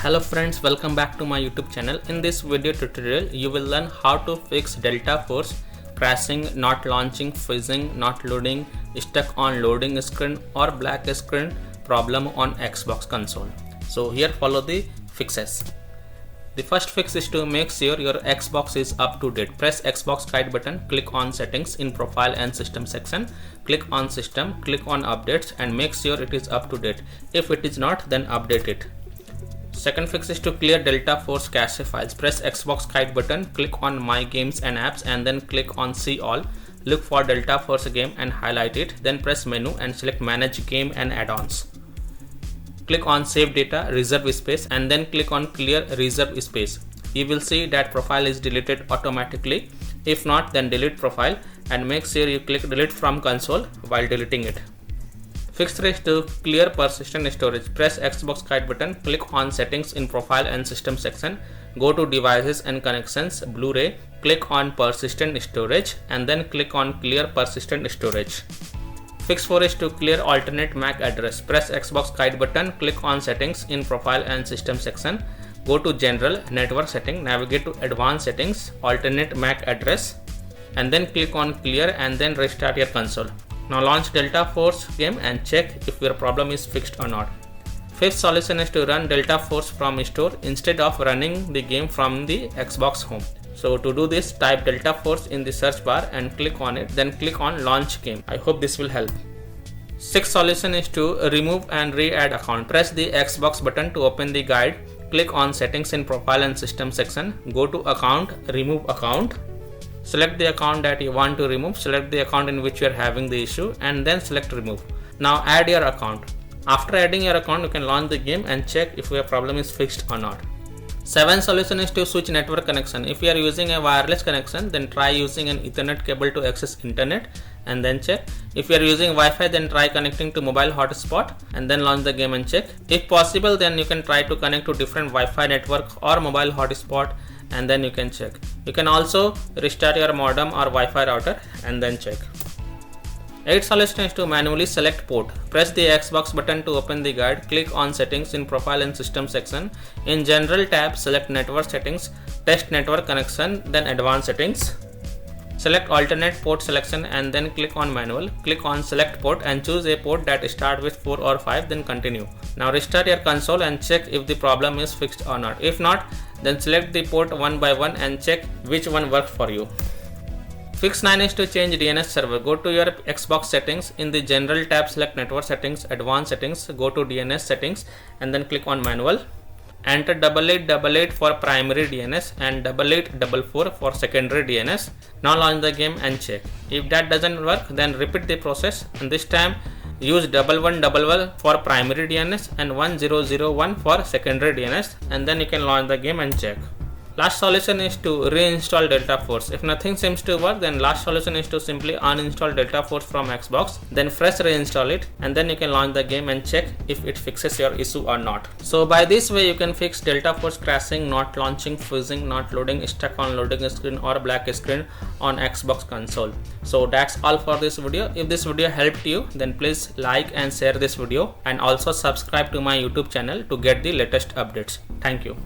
Hello friends, welcome back to my YouTube channel. In this video tutorial, you will learn how to fix Delta Force crashing, not launching, freezing, not loading, stuck on loading screen or black screen problem on Xbox console. So here follow the fixes. The first fix is to make sure your Xbox is up to date. Press Xbox guide button, click on settings in profile and system section, click on system, click on updates and make sure it is up to date. If it is not, then update it. Second fix is to clear Delta Force cache files. Press Xbox guide button, click on my games and apps and then click on see all. Look for Delta Force game and highlight it, then press menu and select manage game and add-ons. Click on save data, reserve space and then click on clear reserve space. You will see that profile is deleted automatically. If not, then delete profile and make sure you click delete from console while deleting it. Fix 3 is to clear persistent storage. Press Xbox guide button, click on settings in profile and system section, go to devices and connections, Blu-ray, click on persistent storage and then click on clear persistent storage. Fix 4 is to clear alternate MAC address. Press Xbox guide button, click on settings in profile and system section, go to general, network setting, navigate to advanced settings, alternate MAC address and then click on clear and then restart your console. Now launch Delta Force game and check if your problem is fixed or not. Fifth solution is to run Delta Force from store instead of running the game from the Xbox home. So to do this, type Delta Force in the search bar and click on it, then click on launch game. I hope this will help. Sixth solution is to remove and re-add account. Press the Xbox button to open the guide, click on settings in profile and system section, go to account, remove account. Select the account that you want to remove, select the account in which you are having the issue and then select remove. Now add your account. After adding your account, you can launch the game and check if your problem is fixed or not. Seventh solution is to switch network connection. If you are using a wireless connection, then try using an Ethernet cable to access internet and then check. If you are using Wi-Fi, then try connecting to mobile hotspot and then launch the game and check. If possible, then you can try to connect to different Wi-Fi network or mobile hotspot and then you can check. You can also restart your modem or Wi-Fi router and then check. 8th solution is to manually select port. Press the Xbox button to open the guide, click on settings in profile and system section. In general tab, select network settings, test network connection, then advanced settings. Select alternate port selection and then click on manual. Click on select port and choose a port that starts with 4 or 5, then continue. Now restart your console and check if the problem is fixed or not. If not, then select the port one by one and check which one worked for you. Fix 9 is to change DNS server. Go to your Xbox settings. In the general tab, select network settings, advanced settings, go to DNS settings and then click on manual. Enter 8888 for primary DNS and 8844 for secondary DNS. Now launch the game and check. If that doesn't work, then repeat the process and this time use 1111 for primary DNS and 1001 for secondary DNS and then you can launch the game and check. Last solution is to reinstall Delta Force. If nothing seems to work, then last solution is to simply uninstall Delta Force from Xbox, then fresh reinstall it and then you can launch the game and check if it fixes your issue or not. So by this way you can fix Delta Force crashing, not launching, freezing, not loading, stuck on loading screen or black screen on Xbox console. So that's all for this video. If this video helped you, then please like and share this video and also subscribe to my YouTube channel to get the latest updates. Thank you.